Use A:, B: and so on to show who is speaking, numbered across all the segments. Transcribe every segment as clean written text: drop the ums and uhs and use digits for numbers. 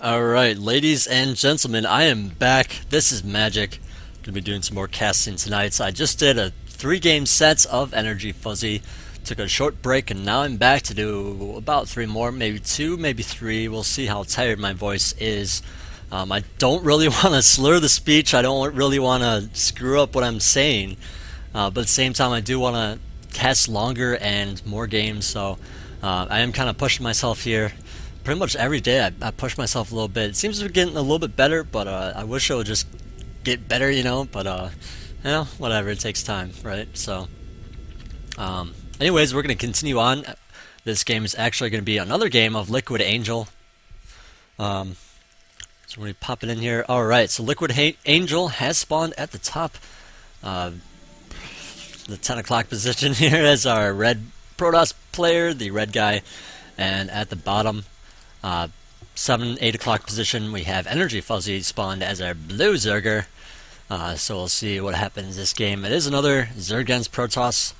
A: Alright, ladies and gentlemen, I am back. This is Magic. Gonna be doing some more casting tonight. So I just did a 3 game sets of NrGFuzzy. Took a short break and now I'm back to do about 3 more, maybe 2, maybe 3. We'll see how tired my voice is. I don't really want to slur the speech. I don't really want to screw up what I'm saying. But at the same time, I do want to cast longer and more games. So I am kind of pushing myself here pretty much every day. I push myself a little bit. It seems to be getting a little bit better, but I wish it would just get better, But whatever. It takes time, right? So, anyways, we're gonna continue on. This game is actually gonna be another game of Liquid Angel. So we're gonna pop it in here. All right. So Liquid Angel has spawned at the top, the 10 o'clock position here as our red Protoss player, the red guy, and at the bottom. 7, 8 o'clock position, we have NrGFuzzy spawned as our blue Zerger. So we'll see what happens this game. It is another Zerg against Protoss,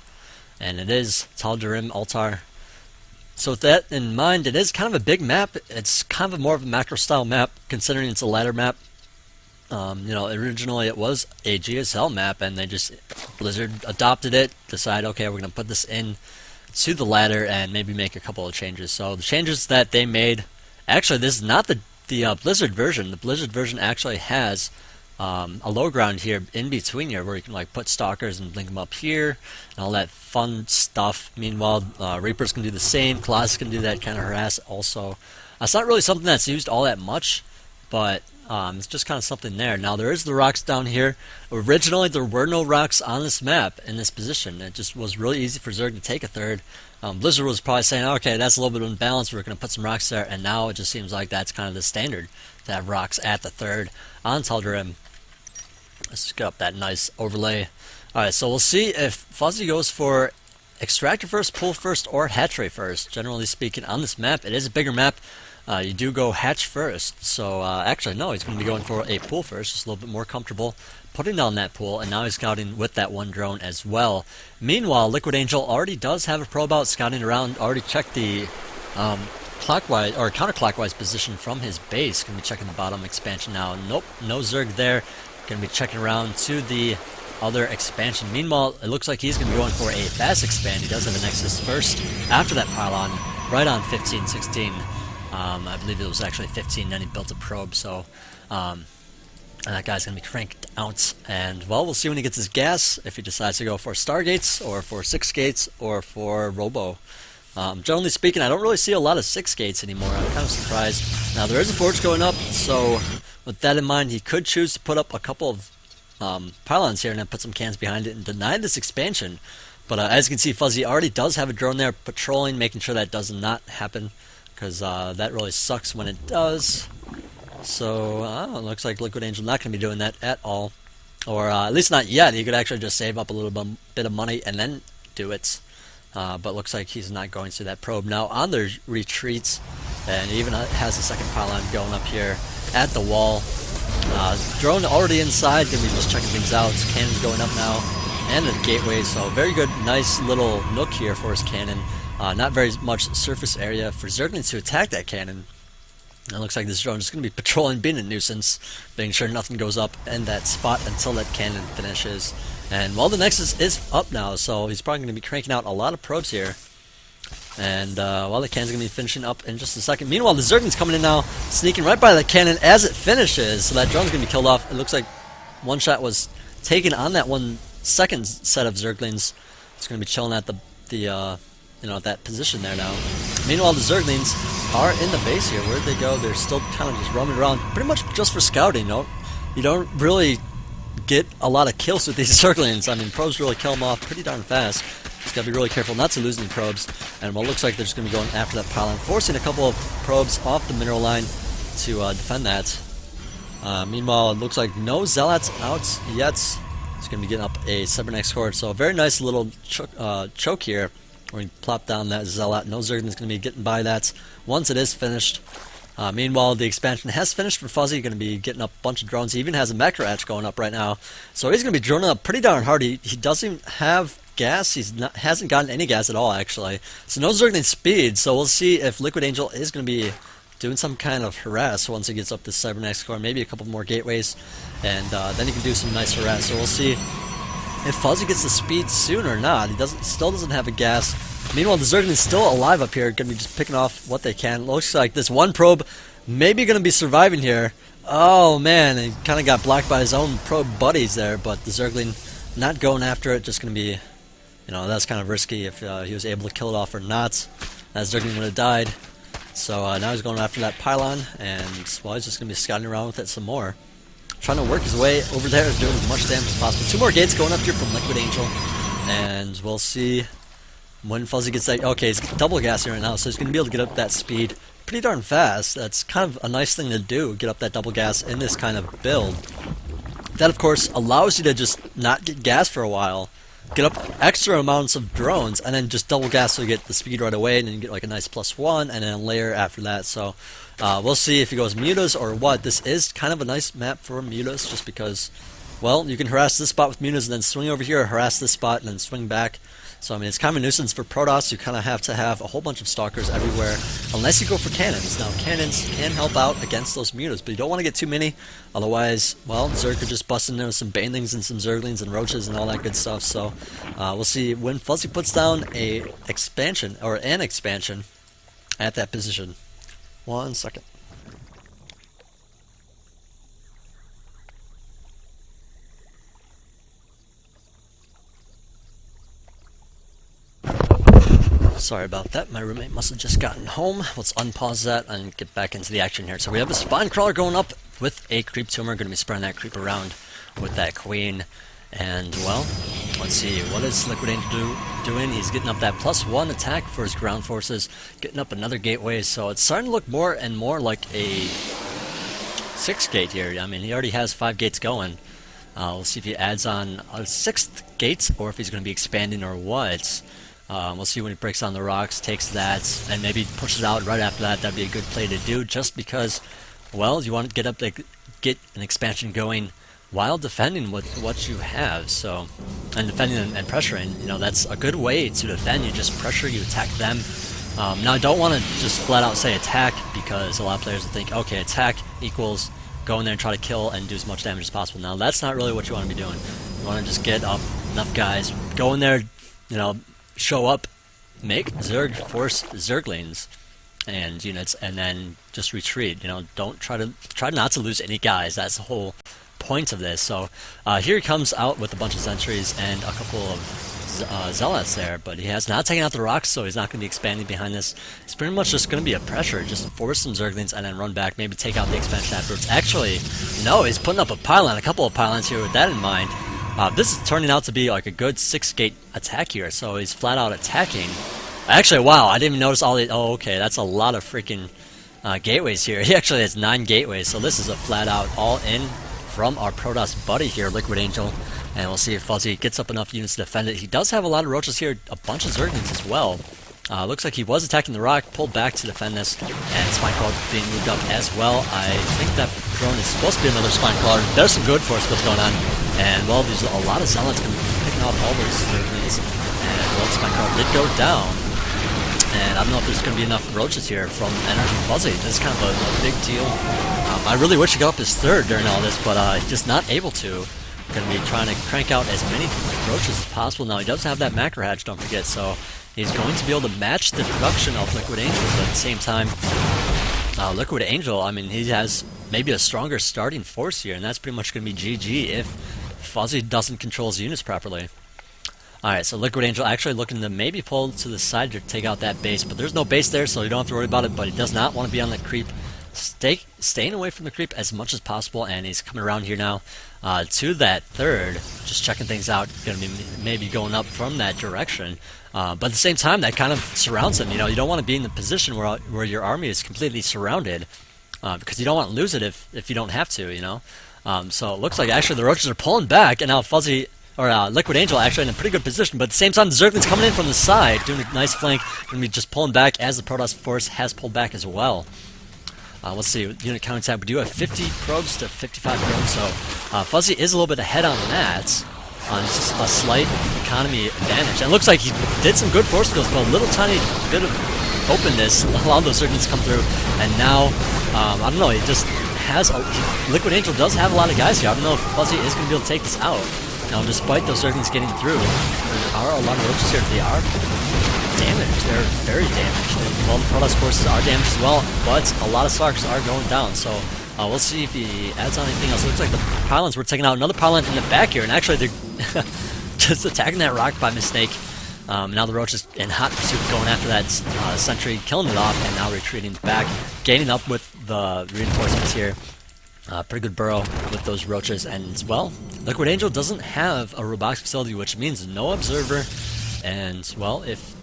A: and it is Tal'Darim Altar. So with that in mind, it is kind of a big map. It's kind of more of a macro style map, considering it's a ladder map. Originally it was a GSL map, and they just Blizzard adopted it, decided, okay, we're gonna put this in to the ladder and maybe make a couple of changes. So the changes that they made, actually this is not the Blizzard version. The Blizzard version actually has a low ground here in between here where you can like put stalkers and link them up here and all that fun stuff. Meanwhile, Reapers can do the same, Colossus can do that kind of harass also. It's not really something that's used all that much, but it's just kind of something there. Now there is the rocks down here. Originally there were no rocks on this map in this position. It just was really easy for Zerg to take a third. Blizzard was probably saying, okay, that's a little bit of imbalance, we're going to put some rocks there, and now it just seems like that's kind of the standard, to have rocks at the third on Tal'Darim. Let's get up that nice overlay. Alright, so we'll see if Fuzzy goes for Extractor first, Pull first, or Hatchery first. Generally speaking, on this map, it is a bigger map. You do go hatch first, so actually no, he's going to be going for a pool first, just a little bit more comfortable putting down that pool, and now he's scouting with that one drone as well. Meanwhile, Liquid Angel already does have a probe out scouting around, already checked the clockwise or counterclockwise position from his base. Going to be checking the bottom expansion now. Nope, no Zerg there. Going to be checking around to the other expansion. Meanwhile, it looks like he's going to be going for a fast expand. He does have a Nexus first after that pylon, right on 15, 16. I believe it was actually 15, then he built a probe, so and that guy's going to be cranked out. And, well, we'll see when he gets his gas, if he decides to go for Stargates, or for 6 gates, or for Robo. Generally speaking, I don't really see a lot of 6 gates anymore. I'm kind of surprised. Now, there is a forge going up, so with that in mind, he could choose to put up a couple of pylons here and then put some cans behind it and deny this expansion. But as you can see, Fuzzy already does have a drone there patrolling, making sure that does not happen, because that really sucks when it does. So it looks like Liquid Angel not going to be doing that at all, or at least not yet. He could actually just save up a little bit of money and then do it. But looks like he's not going to that probe now on their retreats, and he even has a second pylon going up here at the wall. Drone already inside, going to be just checking things out. His cannon's going up now, and the gateway, so very good, nice little nook here for his cannon. Not very much surface area for Zerglings to attack that cannon. It looks like this drone is going to be patrolling, being a nuisance, making sure nothing goes up in that spot until that cannon finishes. And, well, the Nexus is up now, so he's probably going to be cranking out a lot of probes here. And, well, the cannon's going to be finishing up in just a second. Meanwhile, the Zergling's coming in now, sneaking right by the cannon as it finishes. So that drone's going to be killed off. It looks like one shot was taken on that one second set of Zerglings. It's going to be chilling at that position there now. Meanwhile, the Zerglings are in the base here. Where'd they go? They're still kind of just roaming around, pretty much just for scouting. You don't really get a lot of kills with these Zerglings. I mean, probes really kill them off pretty darn fast. Just gotta be really careful not to lose any probes. And what looks like they're just gonna be going after that pylon, forcing a couple of probes off the mineral line to defend that. Meanwhile, it looks like no Zealots out yet. It's gonna be getting up a Cybernex cord. So a very nice little choke here, where you plop down that Zealot. No Zergling's going to be getting by that once it is finished. Meanwhile, the expansion has finished for Fuzzy. Going to be getting up a bunch of drones. He even has a Mecratch going up right now. So he's going to be droning up pretty darn hard. He doesn't have gas. Hasn't gotten any gas at all, actually. So no Zergling speed. So we'll see if Liquid Angel is going to be doing some kind of harass once he gets up this cybernetic core, maybe a couple more gateways, and then he can do some nice harass. So we'll see if Fuzzy gets the speed soon or not. He still doesn't have a gas. Meanwhile, the Zergling's still alive up here, gonna be just picking off what they can. Looks like this one probe maybe gonna be surviving here. Oh man, he kind of got blocked by his own probe buddies there, but the Zergling not going after it, just gonna be, you know, that's kind of risky if he was able to kill it off or not. That Zergling would have died. So now he's going after that pylon, and well, he's just gonna be scouting around with it some more. Trying to work his way over there, doing as much damage as possible. 2 more gates going up here from Liquid Angel, and we'll see when Fuzzy gets that. Okay, he's double gassing right now, so he's going to be able to get up that speed pretty darn fast. That's kind of a nice thing to do, get up that double gas in this kind of build. That, of course, allows you to just not get gas for a while, get up extra amounts of drones, and then just double gas so you get the speed right away, and then you get like a nice +1, and then a layer after that. So we'll see if he goes Mutas or what. This is kind of a nice map for Mutas, just because, well, you can harass this spot with Mutas and then swing over here, harass this spot, and then swing back. So, I mean, it's kind of a nuisance for Protoss. You kind of have to have a whole bunch of Stalkers everywhere, unless you go for Cannons. Now, Cannons can help out against those Mutas, but you don't want to get too many. Otherwise, well, Zerg could just bust in there with some Banelings and some Zerglings and Roaches and all that good stuff. So, we'll see when Fuzzy puts down an expansion at that position. 1 second. Sorry about that, my roommate must have just gotten home. Let's unpause that and get back into the action here. So we have a Spine Crawler going up with a Creep Tumor, going to be spreading that creep around with that Queen. And, well, let's see, what is Liquid Angel doing? He's getting up that +1 attack for his ground forces, getting up another gateway, so it's starting to look more and more like a 6-gate here. I mean, he already has 5 gates going. We'll see if he adds on a 6th gate, or if he's going to be expanding or what. We'll see when he breaks on the rocks, takes that, and maybe pushes it out right after that. That'd be a good play to do, just because, well, you want to get an expansion going while defending with what you have. So, and defending and pressuring, you know, that's a good way to defend. You just pressure, you attack them. Now, I don't want to just flat out say attack, because a lot of players will think, okay, attack equals go in there and try to kill and do as much damage as possible. Now, that's not really what you want to be doing. You want to just get up enough guys, go in there, you know, show up, make Zerg force Zerglings and units, and then just retreat. You know, don't try not to lose any guys. That's the whole point of this. So here he comes out with a bunch of sentries and a couple of zealots there, but he has not taken out the rocks, so he's not going to be expanding behind this. It's pretty much just going to be a pressure, just force some Zerglings and then run back, maybe take out the expansion afterwards. Actually, no, he's putting up a pylon, a couple of pylons here with that in mind. This is turning out to be like a good 6-gate attack here, so he's flat out attacking. Actually, wow, I didn't even notice all the... Oh, okay, that's a lot of freaking gateways here. He actually has 9 gateways, so this is a flat out all-in from our Protoss buddy here, Liquid Angel. And we'll see if Fuzzy gets up enough units to defend it. He does have a lot of Roaches here, a bunch of Zerglings as well. Looks like he was attacking the rock, pulled back to defend this, and Spine Crawler being moved up as well. I think that drone is supposed to be another Spine Crawler. There's some good force stuff going on, and well, there's a lot of Zealots going to be picking off all those Zerglings, and well, Spine Crawler did go down, and I don't know if there's going to be enough Roaches here from NrGFuzzy. This is kind of a big deal. I really wish he got up his 3rd during all this, but just not able to. Going to be trying to crank out as many Roaches as possible. Now, he does have that macro hatch, don't forget, so he's going to be able to match the production of Liquid Angel, but at the same time, Liquid Angel, I mean, he has maybe a stronger starting force here, and that's pretty much going to be GG if Fuzzy doesn't control his units properly. Alright, so Liquid Angel actually looking to maybe pull to the side to take out that base, but there's no base there, so you don't have to worry about it, but he does not want to be on the creep. Staying away from the creep as much as possible, and he's coming around here now to that 3rd, just checking things out, going to be maybe going up from that direction. But at the same time, that kind of surrounds him. You know, you don't want to be in the position where your army is completely surrounded, because you don't want to lose it if you don't have to, you know. So it looks like actually the Roaches are pulling back, and now Fuzzy, or Liquid Angel actually in a pretty good position, but at the same time the Zergling's coming in from the side, doing a nice flank, going to be just pulling back as the Protoss force has pulled back as well. Let's see, unit counting tab, we do have 50 probes to 55 probes, so Fuzzy is a little bit ahead on that. It's just a slight economy advantage. And it looks like he did some good force skills, but a little tiny bit of open this, allow those Zerglings to come through, and now, I don't know, he just has Liquid Angel does have a lot of guys here. I don't know if Fuzzy is going to be able to take this out. Now, despite those Zerglings getting through, there are a lot of roaches here. They are damaged. They're very damaged. And, well, the Protoss forces are damaged as well, but a lot of Sarks are going down, so we'll see if he adds on anything else. It looks like the pylons were taking out another pylon in the back here, and actually they're just attacking that rock by mistake. Now the roach is in hot pursuit, going after that sentry, killing it off, and now retreating back, gaining up with the reinforcements here. Pretty good burrow with those roaches, and well, Liquid Angel doesn't have a robotics facility, which means no observer, and well, if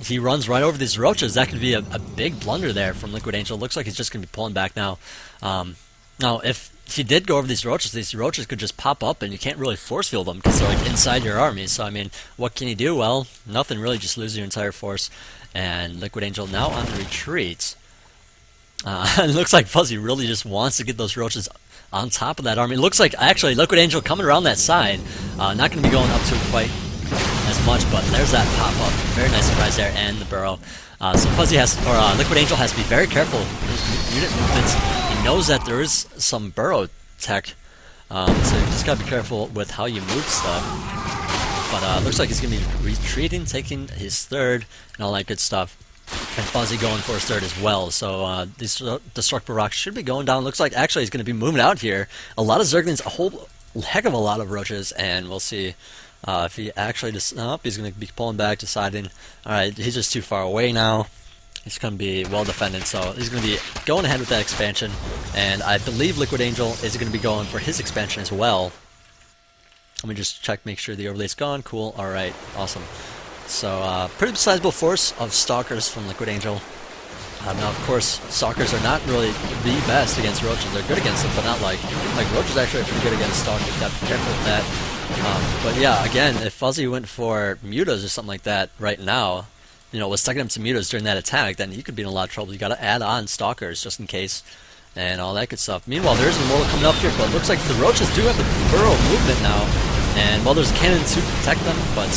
A: he runs right over these roaches, that could be a big blunder there from Liquid Angel. Looks like he's just going to be pulling back now. Now, if he did go over these roaches could just pop up, and you can't really force field them because they're like inside your army. So, I mean, what can you do? Well, nothing really, just lose your entire force. And Liquid Angel now on the retreat. It looks like Fuzzy really just wants to get those roaches on top of that army. It looks like, actually, Liquid Angel coming around that side. Not going to be going up to it quite as much, but there's that pop-up. Very nice surprise there, and the burrow. So Fuzzy has, or Liquid Angel has to be very careful with his unit movements. He knows that there is some burrow tech, so you just gotta be careful with how you move stuff. But looks like he's gonna be retreating, taking his third, and all that good stuff. And Fuzzy going for his third as well. So these destructible rocks should be going down. Looks like actually he's gonna be moving out here. A lot of Zerglings, a whole heck of a lot of roaches, and we'll see. If he actually just, he's going to be pulling back, deciding, alright, he's just too far away now. He's going to be well defended, so he's going to be going ahead with that expansion. And I believe Liquid Angel is going to be going for his expansion as well. Let me just check, make sure the overlay's gone. Cool, alright, awesome. So, pretty sizable force of Stalkers from Liquid Angel. Now, of course, Stalkers are not really the best against roaches. They're good against them, but not like roaches actually are pretty good against Stalkers. You got to be careful with that. But yeah, again, if Fuzzy went for mutas or something like that right now, you know, was stucking him to mutas during that attack, then he could be in a lot of trouble. You got to add on Stalkers just in case, and all that good stuff. Meanwhile, there's an Immortal coming up here, but it looks like the roaches do have the burrow movement now, and well, there's a cannon to protect them, but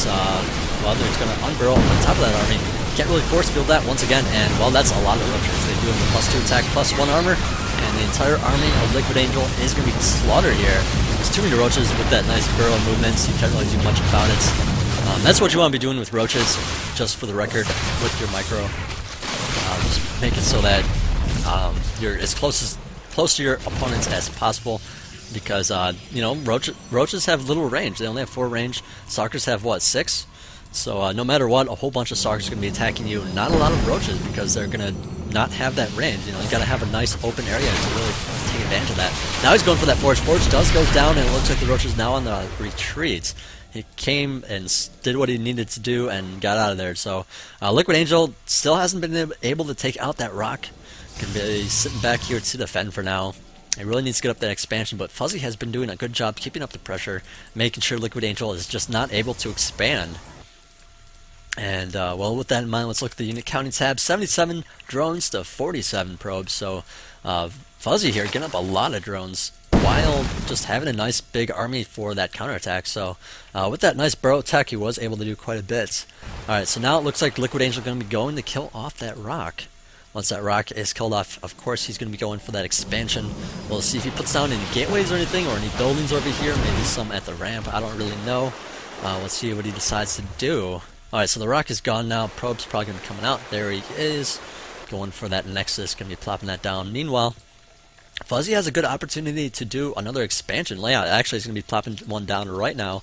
A: well, they're going to unburrow on top of that army. Can't really force field that once again, and well, that's a lot of roaches. They do have the +2 attack, +1 armor, and the entire army of Liquid Angel is going to be slaughtered here. There's too many roaches with that nice burrow movements. You can't really do much about it. That's what you want to be doing with roaches, just for the record, with your micro. Just make it so that you're as close to your opponents as possible, because you know, roaches have little range. They only have 4 range. Stalkers have what, 6? So no matter what, a whole bunch of Stalkers are going to be attacking you. Not a lot of roaches, because they're going to not have that range. You know, you got to have a nice open area to really take advantage of that. Now he's going for that Forge. Forge does go down, and it looks like the roach is now on the retreat. He came and did what he needed to do and got out of there. So Liquid Angel still hasn't been able to take out that rock. Can be sitting back here to defend for now. He really needs to get up that expansion, but Fuzzy has been doing a good job keeping up the pressure, making sure Liquid Angel is just not able to expand. And, well, with that in mind, let's look at the unit counting tab. 77 drones to 47 probes. So, Fuzzy here getting up a lot of drones while just having a nice big army for that counterattack. So, with that nice burrow attack, he was able to do quite a bit. Alright, so now it looks like Liquid Angel is going to be going to kill off that rock. Once that rock is killed off, of course, he's going to be going for that expansion. We'll see if he puts down any gateways or anything, or any buildings over here. Maybe some at the ramp. I don't really know. Let's see what he decides to do. Alright, so the rock is gone now. Probe's probably going to be coming out. There he is. Going for that Nexus. Going to be plopping that down. Meanwhile, Fuzzy has a good opportunity to do another expansion layout. Actually, he's going to be plopping one down right now.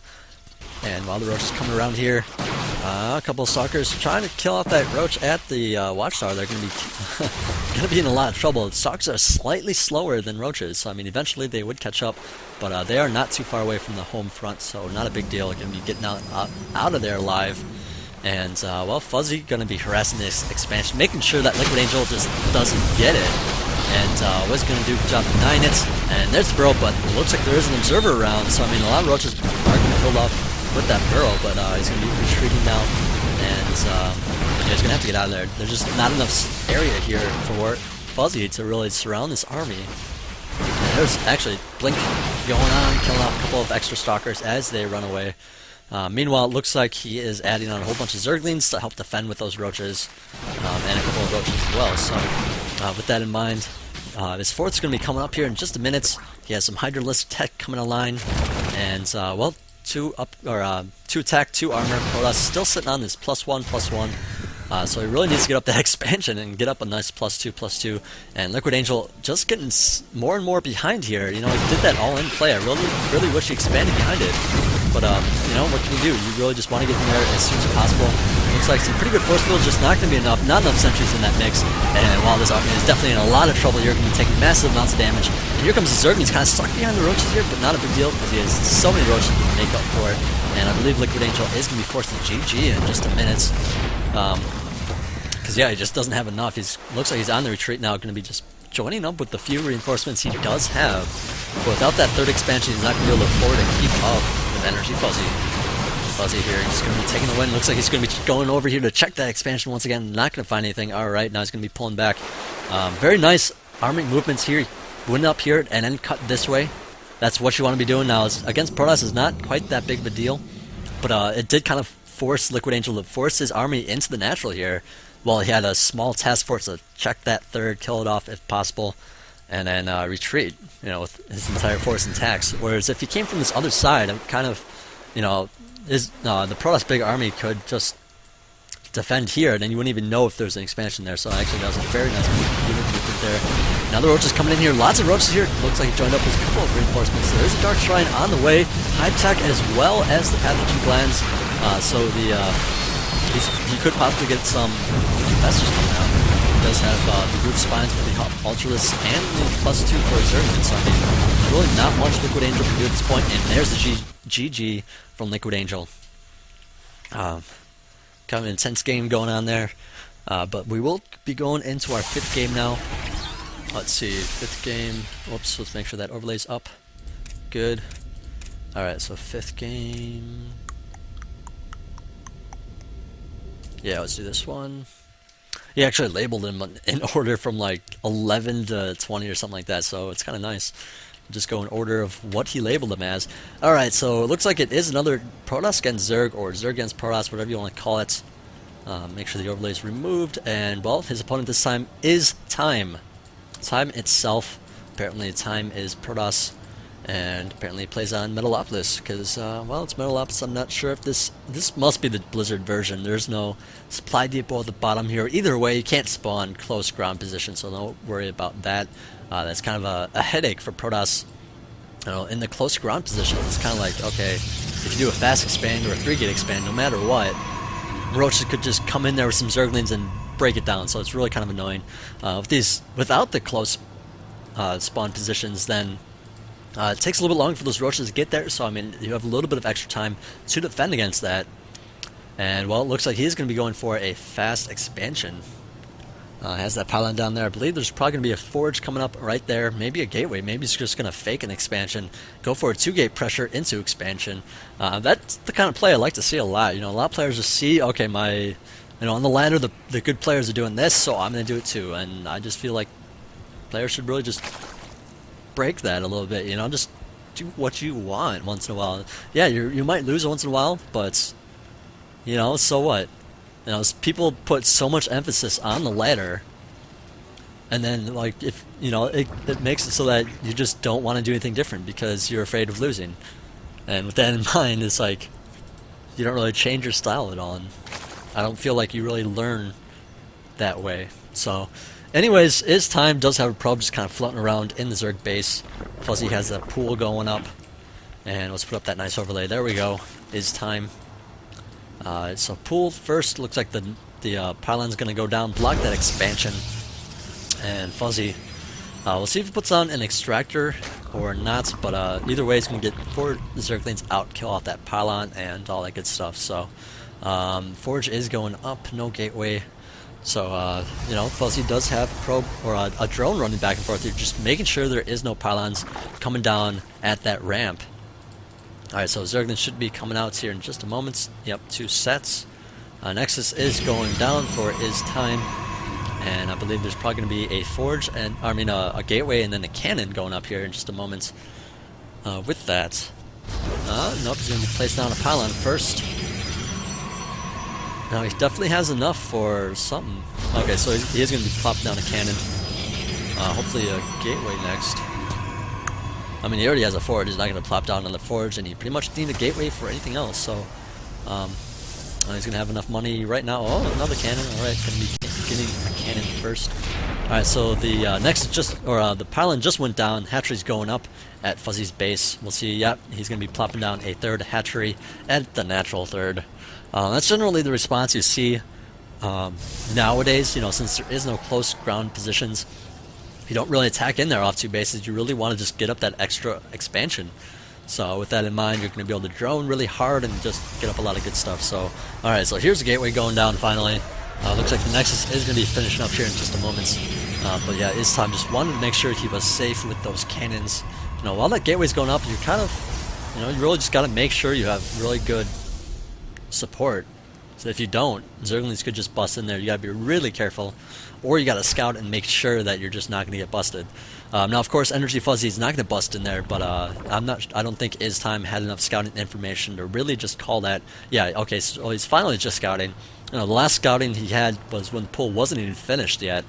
A: And while the roach is coming around here, a couple of Stalkers trying to kill off that roach at the watchtower. They're going to be in a lot of trouble. The Stalkers are slightly slower than roaches, so I mean, eventually they would catch up, but they are not too far away from the home front, so not a big deal. They're going to be getting out of there alive. And well, Fuzzy going to be harassing this expansion, making sure that Liquid Angel just doesn't get it. And was going to do a good job denying it. And there's the burrow, but it looks like there is an observer around, so I mean, a lot of roaches are going to build off with that burrow, but he's going to be retreating now, and yeah, he's going to have to get out of there. There's just not enough area here for Fuzzy to really surround this army. And there's actually Blink going on, killing off a couple of extra Stalkers as they run away. Meanwhile, it looks like he is adding on a whole bunch of Zerglings to help defend with those roaches, and a couple of roaches as well. So, with that in mind, his fourth is going to be coming up here in just a minute. He has some Hydralisk tech coming online, and well, 2 attack, 2 armor. Protoss still sitting on this +1/+1. So he really needs to get up that expansion and get up a nice +2/+2. And Liquid Angel just getting more and more behind here. You know, he did that all-in play. I really wish he expanded behind it. But, you know, what can you do? You really just want to get in there as soon as possible. Looks like some pretty good force field, just not going to be enough. Not enough sentries in that mix. And while this army is definitely in a lot of trouble, you're going to be taking massive amounts of damage. And here comes the Zerg. He's kind of stuck behind the roaches here, but not a big deal because he has so many roaches to make up for it. And I believe Liquid Angel is going to be forced to GG in just a minute. Because, yeah, he just doesn't have enough. Looks like he's on the retreat now, going to be just joining up with the few reinforcements he does have. But without that third expansion, he's not going to be able to afford to keep up with NrGFuzzy. Fuzzy here, he's going to be taking the win. Looks like he's going to be going over here to check that expansion once again. Not going to find anything. Alright, now he's going to be pulling back. Very nice army movements here. Went up here and then cut this way. That's what you want to be doing now. Against Protoss is not quite that big of a deal. But it did kind of force Liquid Angel to force his army into the natural here. While he had a small task force to check that third, kill it off if possible, and then retreat, you know, with his entire force intact. Whereas if he came from this other side, I'm kind of, you know, the Protoss big army could just defend here, and then you wouldn't even know if there's an expansion there. So actually, that was a very nice movement there. Now the roaches coming in here. Lots of roaches here. Looks like he joined up with a couple of reinforcements. There's a Dark Shrine on the way. High tech as well as the pathogen glands. So he could possibly get some investors coming out. He does have the Root Spines for the Ultralisk and the +2 for Zerglings. So I mean, really not much Liquid Angel can do at this point. And there's the GG from Liquid Angel. Kind of an intense game going on there. But we will be going into our 5th game now. Let's see, 5th game. Whoops, let's make sure that overlay's up. Good. Alright, so 5th game. Yeah, let's do this one. He actually labeled them in order from like 11 to 20 or something like that, so it's kind of nice. Just go in order of what he labeled them as. Alright, so it looks like it is another Protoss against Zerg, or Zerg against Protoss, whatever you want to call it. Make sure the overlay is removed, and well, his opponent this time is Time. Time itself. Apparently Time is Protoss, and apparently it plays on Metalopolis, because, well, it's Metalopolis. I'm not sure if this must be the Blizzard version. There's no supply depot at the bottom here. Either way, you can't spawn close ground position, so don't worry about that. That's kind of a headache for Protoss. You know, in the close ground position, it's kind of like, okay, if you do a fast expand or a 3-gate expand, no matter what, roaches could just come in there with some Zerglings and break it down, so it's really kind of annoying. Without the close spawn positions, then it takes a little bit longer for those roaches to get there, so I mean, you have a little bit of extra time to defend against that. And well, it looks like he's going to be going for a fast expansion. Has that pylon down there. I believe there's probably going to be a forge coming up right there. Maybe a gateway. Maybe he's just going to fake an expansion. Go for a 2-gate pressure into expansion. That's the kind of play I like to see a lot. You know, a lot of players just see, okay, on the ladder, the good players are doing this, so I'm going to do it too. And I just feel like players should really just break that a little bit. You know, just do what you want once in a while. Yeah, you might lose once in a while, but you know, so what? You know, people put so much emphasis on the ladder, and then, like, if you know, it makes it so that you just don't want to do anything different because you're afraid of losing. And with that in mind, it's like you don't really change your style at all, and I don't feel like you really learn that way. So, anyways, his Time does have a probe just kind of floating around in the Zerg base. Plus, he has a pool going up, and let's put up that nice overlay. There we go. His Time. So pool first, looks like the pylon's going to go down, block that expansion, and Fuzzy, we'll see if he puts on an extractor or not, but either way he's going to get 4 Zerglings out, kill off that pylon, and all that good stuff. So Forge is going up, no gateway, so you know, Fuzzy does have a probe, or a drone running back and forth here, just making sure there is no pylons coming down at that ramp. Alright, so Zerglings should be coming out here in just a moment. Yep, 2 sets. Nexus is going down for his Time. And I believe there's probably going to be a forge, and a gateway, and then a cannon going up here in just a moment with that. Nope, he's going to be placed down a pylon first. Now he definitely has enough for something. Okay, so he is going to be popping down a cannon. Hopefully a gateway next. I mean, he already has a forge. He's not going to plop down on the forge, and he pretty much need a gateway for anything else. So he's going to have enough money right now. Oh, another cannon. All right, going to be getting a cannon first. All right, so the the pylon just went down. Hatchery's going up at Fuzzy's base. We'll see. Yep, he's going to be plopping down a third hatchery at the natural third. That's generally the response you see nowadays. You know, since there is no close ground positions, you don't really attack in there off 2 bases. You really want to just get up that extra expansion. So with that in mind, you're going to be able to drone really hard and just get up a lot of good stuff. So, alright, so here's the gateway going down finally. Looks like the Nexus is going to be finishing up here in just a moment. But yeah, it's time. Just wanted to make sure he was safe with those cannons. You know, while that gateway's going up, you're kind of, you know, you really just got to make sure you have really good support. So if you don't, Zerglings could just bust in there. You gotta be really careful, or you gotta scout and make sure that you're just not gonna get busted. Now, of course, NrGFuzzy is not gonna bust in there, but I don't think Time had enough scouting information to really just call that. Yeah, okay, so he's finally just scouting. You know, the last scouting he had was when the pull wasn't even finished yet.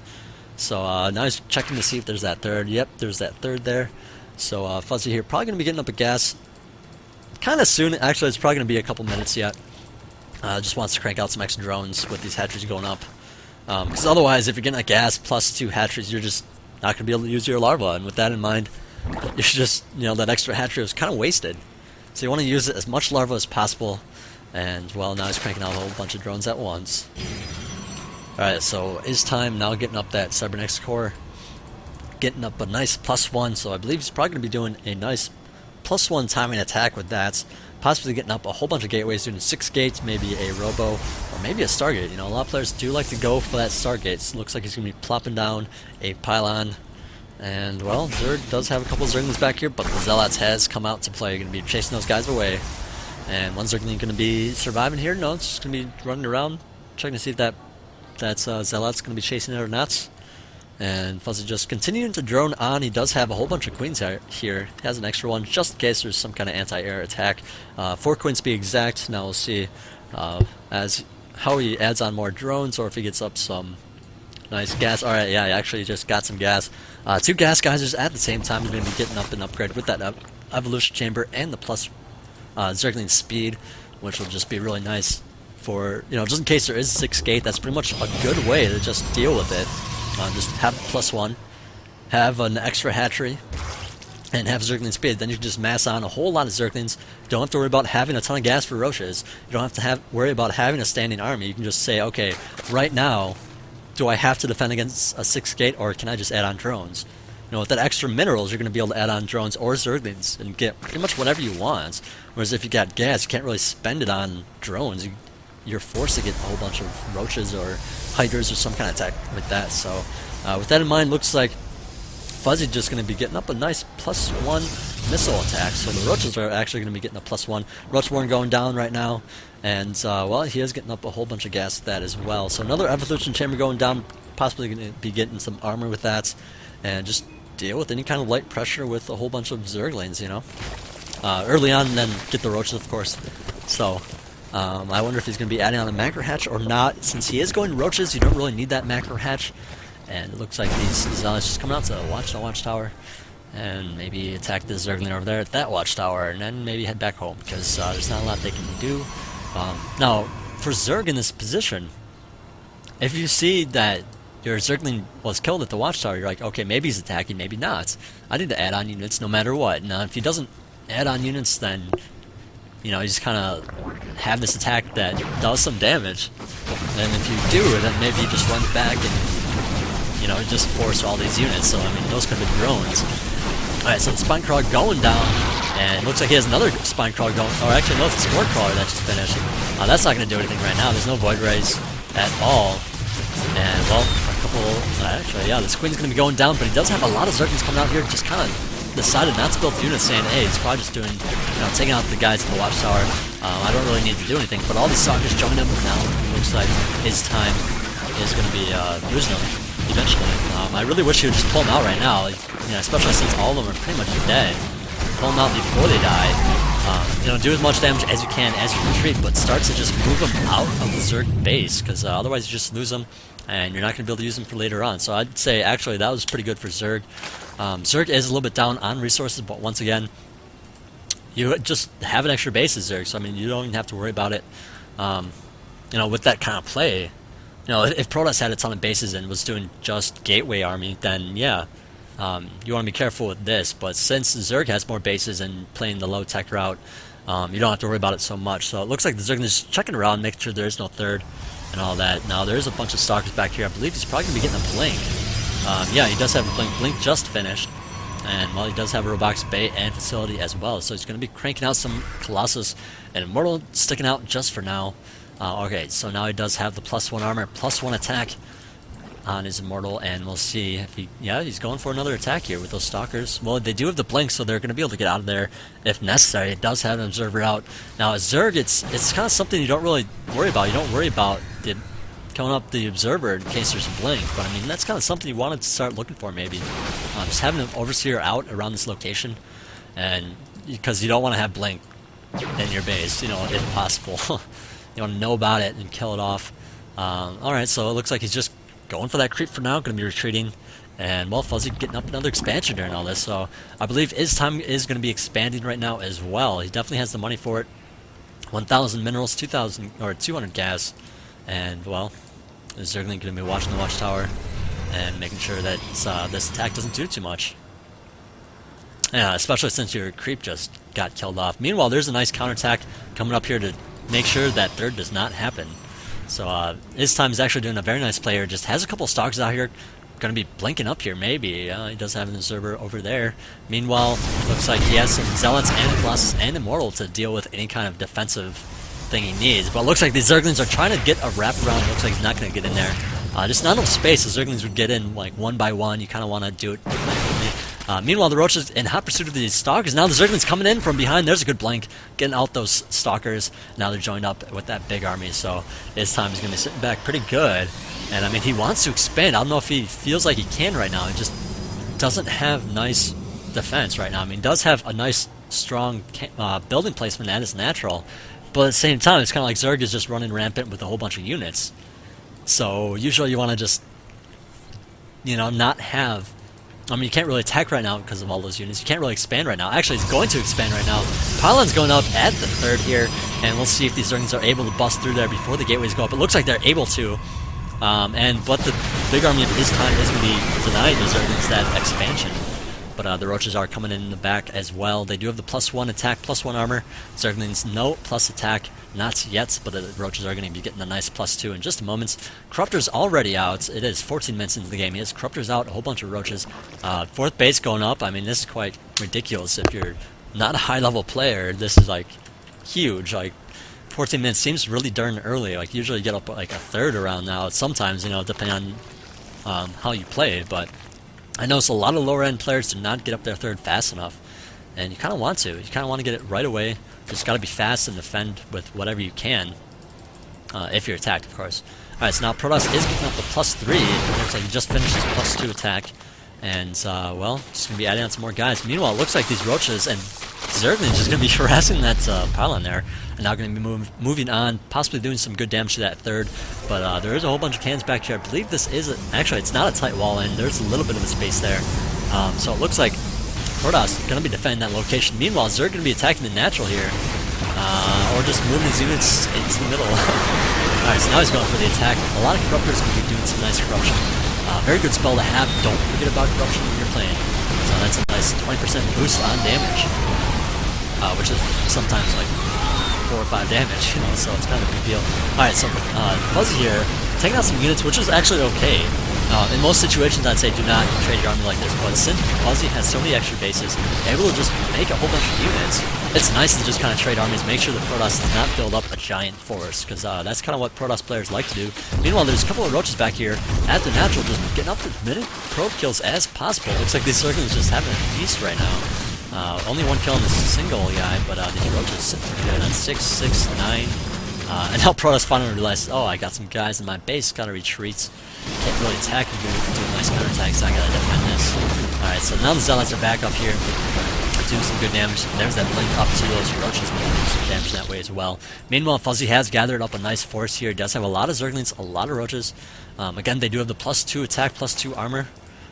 A: So now he's checking to see if there's that third. Yep, there's that third there. So Fuzzy here probably gonna be getting up a gas kind of soon. Actually, it's probably gonna be a couple minutes yet. Just wants to crank out some extra drones with these hatcheries going up. Because otherwise, if you're getting a gas plus 2 hatcheries, you're just not going to be able to use your larva. And with that in mind, you should just, you know, that extra hatchery was kind of wasted. So you want to use it as much larva as possible. And, well, now he's cranking out a whole bunch of drones at once. Alright, so Time now getting up that Cybernetics core. Getting up a nice +1, so I believe he's probably going to be doing a nice +1 timing attack with that. Possibly getting up a whole bunch of gateways, doing 6 gates, maybe a robo, or maybe a stargate. You know, a lot of players do like to go for that stargate. So looks like he's going to be plopping down a pylon. And, well, Zerg does have a couple of Zerglings back here, but the Zealots has come out to play. You're going to be chasing those guys away. And one Zergling going to be surviving here. No, it's just going to be running around, checking to see if that's Zealot's going to be chasing it or not. And Fuzzy just continuing to drone on. He does have a whole bunch of queens here. He has an extra one just in case there's some kind of anti-air attack. 4 queens to be exact. Now we'll see as how he adds on more drones or if he gets up some nice gas. Alright, yeah, he actually just got some gas. 2 gas geysers at the same time. He's going to be getting up an upgrade with that evolution chamber and the plus Zergling speed, which will just be really nice for, you know, just in case there is 6 gate. That's pretty much a good way to just deal with it. Just have +1, have an extra hatchery, and have Zergling speed. Then you can just mass on a whole lot of Zerglings. You don't have to worry about having a ton of gas for Roaches. You don't have to worry about having a standing army. You can just say, okay, right now, do I have to defend against a 6 gate, or can I just add on drones? You know, with that extra minerals, you're going to be able to add on drones or Zerglings and get pretty much whatever you want. Whereas if you got gas, you can't really spend it on drones. You're forced to get a whole bunch of Roaches or Hydras or some kind of attack like that. So with that in mind, looks like Fuzzy just going to be getting up a nice +1 missile attack. So the Roaches are actually going to be getting a +1. Roachborn going down right now. And, well, he is getting up a whole bunch of gas with that as well. So another Evolution Chamber going down, possibly going to be getting some armor with that. And just deal with any kind of light pressure with a whole bunch of Zerglings, you know. Early on, and then get the Roaches, of course. So I wonder if he's going to be adding on a macro hatch or not. Since he is going Roaches, you don't really need that macro hatch. And it looks like these Zealots just coming out to watch the watchtower. And maybe attack the Zergling over there at that watchtower. And then maybe head back home. Because there's not a lot they can do. Now, for Zerg in this position, if you see that your Zergling was killed at the watchtower, you're like, okay, maybe he's attacking, maybe not. I need to add on units no matter what. Now, if he doesn't add on units, then, you know, you just kind of have this attack that does some damage. And if you do, then maybe you just run back and, you know, just force all these units. So, I mean, those could be drones. Alright, so the Spine Crawler going down, and it looks like he has another Spine Crawler going, or actually, no, it's a Spore Crawler that just finished. That's not going to do anything right now. There's no Void Rays at all. And, well, a couple, actually, yeah, this Queen's going to be going down, but he does have a lot of Zerglings coming out here, just kind of decided not to build the units, saying, hey, he's probably just doing, you know, taking out the guys at the watchtower. I don't really need to do anything, but all these Sagas join him. Now it looks like his time is going to be losing them eventually. I really wish he would just pull them out right now, like, you know, especially since all of them are pretty much dead. Pull them out before they die do as much damage as you can as you retreat, but start to just move them out of the Zerg base, because otherwise you just lose them, and you're not going to be able to use them for later on. So I'd say, actually, that was pretty good for Zerg. Zerg is a little bit down on resources, but once again, you just have an extra base as Zerg, so I mean, you don't even have to worry about it. With that kind of play, if Protoss had a ton of bases and was doing just Gateway Army, then yeah, you want to be careful with this. But since Zerg has more bases and playing the low tech route, you don't have to worry about it so much. So it looks like the Zerg is checking around, making sure there is no third and all that. Now there's a bunch of Stalkers back here. I believe he's probably going to be getting a Blink. Yeah, he does have a Blink. Blink just finished. And, well, he does have a Robotics Bay and Facility as well. So he's going to be cranking out some Colossus and Immortal sticking out just for now. Okay, so now he does have the +1 armor, +1 attack on his Immortal, and we'll see if he's going for another attack here with those Stalkers. Well, they do have the Blink, so they're going to be able to get out of there if necessary. It does have an Observer out. Now, as Zerg, it's kind of something you don't really worry about. You don't worry about coming up the Observer in case there's a Blink, but I mean, that's kind of something you wanted to start looking for, maybe. Just having an Overseer out around this location, and because you don't want to have Blink in your base, if possible. You want to know about it and kill it off. Alright, so it looks like he's just going for that creep for now, going to be retreating. And, well, Fuzzy getting up another expansion during all this, so I believe his time is going to be expanding right now as well. He definitely has the money for it. 1,000 minerals, 200 gas, and, well, is certainly going to be watching the watchtower and making sure that this attack doesn't do too much. Yeah, especially since your creep just got killed off. Meanwhile, there's a nice counterattack coming up here to make sure that third does not happen. So his time is actually doing a very nice play here. Just has a couple of Stalkers out here. Going to be blinking up here, maybe. He does have an Observer over there. Meanwhile, looks like he has some Zealots and Colossus and Immortal to deal with any kind of defensive thing he needs. But it looks like the Zerglings are trying to get a wraparound. Looks like he's not going to get in there. Just not enough space. The Zerglings would get in like one by one. You kind of want to do it quickly. Meanwhile, the Roaches in hot pursuit of these Stalkers. Now the Zerglings coming in from behind. There's a good Blink. Getting out those Stalkers. Now they're joined up with that big army. So his time is going to be sitting back pretty good. And, I mean, he wants to expand. I don't know if he feels like he can right now. He just doesn't have nice defense right now. I mean, he does have a nice, strong building placement that is natural. But at the same time, it's kind of like Zerg is just running rampant with a whole bunch of units. So usually you want to just, not have... I mean, you can't really attack right now because of all those units. You can't really expand right now. Actually, he's going to expand right now. Pylon's going up at the third here, and we'll see if these Zerglings are able to bust through there before the gateways go up. It looks like they're able to. But the big army of his time is going to be denying the Zerglings that expansion. But the Roaches are coming in the back as well. They do have the +1 attack, +1 armor. Zerglings no plus attack, not yet, but the Roaches are going to be getting a nice +2 in just a moment. Corruptor's already out. It is 14 minutes into the game. He has Corruptor's out, a whole bunch of Roaches. Fourth base going up. I mean, this is quite ridiculous. If you're not a high-level player, this is, like, huge. Like, 14 minutes seems really darn early. Like, usually you get up like a third around now. Sometimes, depending on how you play, but I notice a lot of lower-end players do not get up their third fast enough, and you kind of want to. You kind of want to get it right away. Just got to be fast and defend with whatever you can, if you're attacked, of course. Alright, so now Protoss is getting up to +3. It looks like he just finished his +2 attack, and, well, just going to be adding on some more guys. Meanwhile, it looks like these Roaches and Zerglings just going to be harassing that pylon there, and now going to be moving on, possibly doing some good damage to that third. But there is a whole bunch of cannons back here. I believe this is actually, it's not a tight wall, and there's a little bit of a space there. So it looks like Protoss is going to be defending that location. Meanwhile, Zerg going to be attacking the natural here, or just moving his units into the middle. Alright, so now he's going for the attack. A lot of Corruptors going to be doing some nice corruption. Very good spell to have. Don't forget about corruption when you're playing. So that's a nice 20% boost on damage, which is sometimes like 4 or 5 damage, so it's kind of a big deal. Alright, so Fuzzy here, taking out some units, which is actually okay. In most situations, I'd say do not trade your army like this, but since Fuzzy has so many extra bases, able to just make a whole bunch of units, it's nice to just kind of trade armies, make sure the Protoss does not build up a giant force, because that's kind of what Protoss players like to do. Meanwhile, there's a couple of Roaches back here at the natural, just getting up to as many probe kills as possible. Looks like these Zerglings just having a feast right now. Only one kill on this single guy, but these Roaches sitting pretty good on 6, 6, 9. And now Protoss finally realized, oh, I got some guys in my base, gotta retreat. Can't really attack and do a nice counterattack, so I gotta defend this. Alright, so now the Zealots are back up here. do some good damage. There's that link up to those roaches, do some damage that way as well. Meanwhile, Fuzzy has gathered up a nice force here. He does have a lot of Zerglings, a lot of roaches. Again, they do have the +2 attack, +2 armor